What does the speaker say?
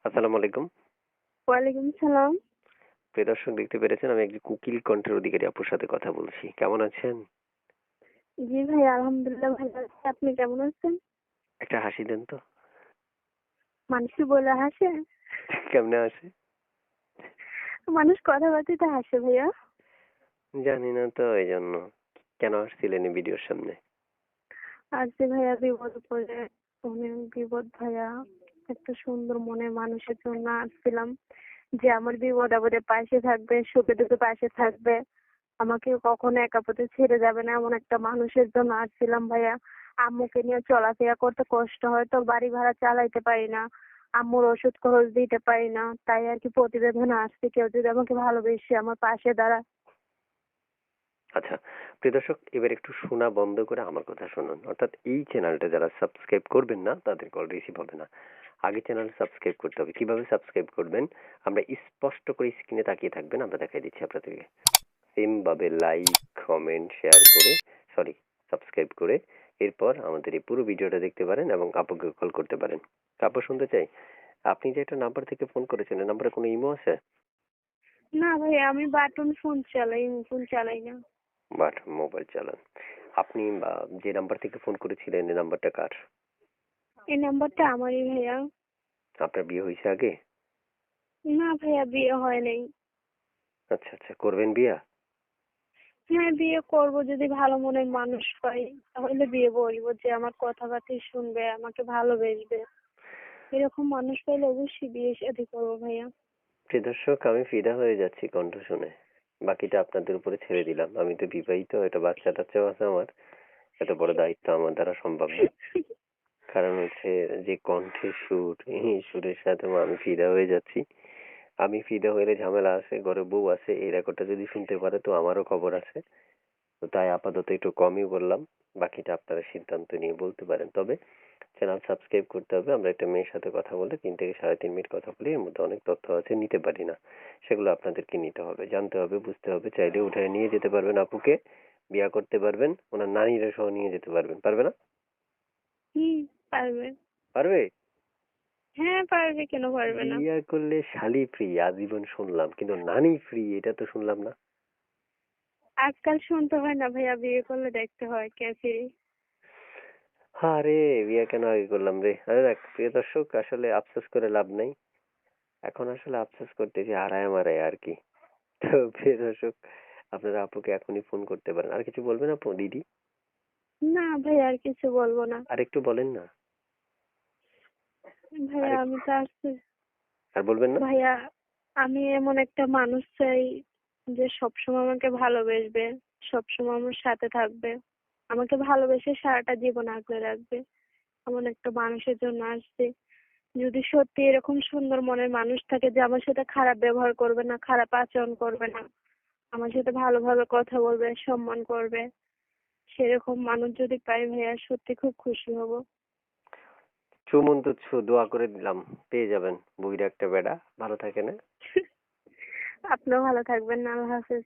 আসসালামু আলাইকুম। ওয়ালাইকুম সালাম। প্রিয় দর্শক, দেখতে পেরেছেন আমি একজন কোকিল কণ্ঠের অধিকারী আপুর সাথে কথা বলছি। কেমন আছেন? জি ভাই, আলহামদুলিল্লাহ ভালো আছি। আপনি কেমন আছেন? একটা হাসি দেন তো। মানুষ কি বলে হাসে? কেমনে হাসে? মানুষ কথাবার্তাতে হাসে ভাইয়া। জানি না তো, এই জন্য। কেন আসছিলেন এই ভিডিওর সামনে? আজ যে ভাইয়া বিপদ পড়ে, অনেক বিপদ ভাইয়া। একটা সুন্দর মনের মানুষের জন্য আসছিলাম, যে আমার বিপদ আপদে পাশে থাকবে, সুখে দুঃখে পাশে থাকবে, আমাকে কখনো একা পথে ছেড়ে যাবে না, এমন একটা মানুষের জন্য আসছিলাম ভাইয়া। আম্মুকে নিয়ে চলাফেরা করতে কষ্ট হয়, তো বাড়ি ভাড়া চালাইতে পারি না, আম্মুর ওষুধ খরচ দিতে পারি না, তাই আর কি প্রতিবেদনে আসছে, কেউ যদি আমাকে ভালোবেসে আমার পাশে দাঁড়ায়। আচ্ছা, প্রিয় দর্শক, এবার একটু শোনা বন্ধ করে আমার কথা শুনুন। অর্থাৎ এই চ্যানেলটা যারা সাবস্ক্রাইব করবেন না তাদের কল রিসিভ হবে না। আগে চ্যানেল সাবস্ক্রাইব করতে হবে। কিভাবে সাবস্ক্রাইব করবেন? আমরা স্পষ্ট করে স্ক্রিনে তাকিয়ে থাকবেন, আমরা দেখাই দিচ্ছি আপনাদেরকে। সেম ভাবে লাইক, কমেন্ট, শেয়ার করে, সরি, সাবস্ক্রাইব করে এরপর আমাদের এই পুরো ভিডিওটা দেখতে পারেন এবং আপুকে কল করতে পারেন। আপু, শুনতে চাই, আপনি যে একটা নাম্বার থেকে ফোন করেছেন, এই নাম্বারে কোনো ইমো আছে? না ভাইয়া, আমি বাটন ফোন চালাই, ফোন চালাই না। বাট মোবাইল চালান। আপনি যে নাম্বার থেকে ফোন করেছিলেন এই নাম্বারটা কার? এই নাম্বারটা আমারই ভাইয়া। আপনার বিয়ে হয়েছে আগে? না ভাইয়া, বিয়ে হয় নাই। আচ্ছা আচ্ছা, করবেন বিয়া? হ্যাঁ, বিয়ে করব, যদি ভালো মনের মানুষ পাই তাহলে বিয়ে করবো, যে আমার কথাবার্তা শুনবে, আমাকে ভালোবেসবে। এরকম মানুষ পাইলে অবশ্যই বিয়ে শাদী করবো ভাইয়া। প্রিয় দর্শক, আমি ফিদা হয়ে যাচ্ছি কণ্ঠ শুনে। বাকিটা আপনাদের উপরে ছেড়ে দিলাম। আমি তো বিবাহিত, একটা বাচ্চা টাচ্চাও আছে আমার। এত বড় দায়িত্ব আমার দ্বারা সম্ভব না। কারণ হচ্ছে যে কণ্ঠের সুর, এই সুরের সাথে আমি ফিদা হয়ে যাচ্ছি। আমি ফিদা হইলে ঝামেলা আছে, ঘরে বউ আছে, এই রেকর্ডটা যদি শুনতে পারে তো আমারও খবর আছে। তো তাই আপাতত একটু কমই বললাম। বাকিটা আপনারা সিদ্ধান্ত নিয়ে বলতে পারেন। তবে চ্যানেল সাবস্ক্রাইব করতে হবে। আমরা একটা মেয়ের সাথে কথা বলে 3 থেকে 3.5 মিনিট কথা বলি, এর মধ্যে অনেক তথ্য আছে, নিতে পারি না। সেগুলো আপনাদেরকে নিতে হবে, জানতে হবে, বুঝতে হবে। চাইলে উঠায় নিয়ে যেতে পারবেন আপুকে, বিয়া করতে পারবেন, ওনার নানীরা সহ নিয়ে যেতে পারবেন। পারবে না? হুম, পারবে। পারবে। হ্যাঁ পারবে, কেন পারবে না? বিয়ে করলে শালি ফ্রি আজীবন শুনলাম, কিন্তু নানি ফ্রি এটা তো শুনলাম না। আজকাল শুনতে হয় না ভাইয়া, বিয়ে করলে দেখতে হয় কে ফ্রি। আরে, বিয়ে কেন আগে করলাম রে? আরে দেখ প্রিয় দর্শক, আসলে আফসোস করে লাভ নাই। এখন আসলে আফসোস করতেছি হারায় মারায় আর কি। তো প্রিয় দর্শক, আপনারা আপুকে এখনই ফোন করতে পারেন। আর কিছু বলবেন আপু, দিদি? না ভাইয়া, আর কিছু বলবো না। আর একটু বলেন না। আর ভাইয়া আমি তো আসছি। আর বলবেন না? ভাইয়া, আমি এমন একটা মানুষ চাই, যে সবসময় আমাকে ভালোবেসবে, সবসময় আমার সাথে থাকবে, আমাকে ভালোবেসে সারাটা জীবন আগলে রাখবে। এমন একটা মানুষের জন্য আসছি। যদি সত্যি এরকম সুন্দর মনের মানুষ থাকে, যে আমার সাথে খারাপ ব্যবহার করবে না, খারাপ আচরণ করবে না, আমার সাথে ভালোভাবে কথা বলবে, সম্মান করবে, সেরকম মানুষ যদি পাই ভাইয়া, সত্যি খুব খুশি হব। চুমুন তো ছু, দোয়া করে দিলাম, পেয়ে যাবেন বুইড়া একটা বেড়া। ভালো থাকেন, হ্যাঁ? আপনিও ভালো থাকবেন না, আল্লাহ হাফেজ।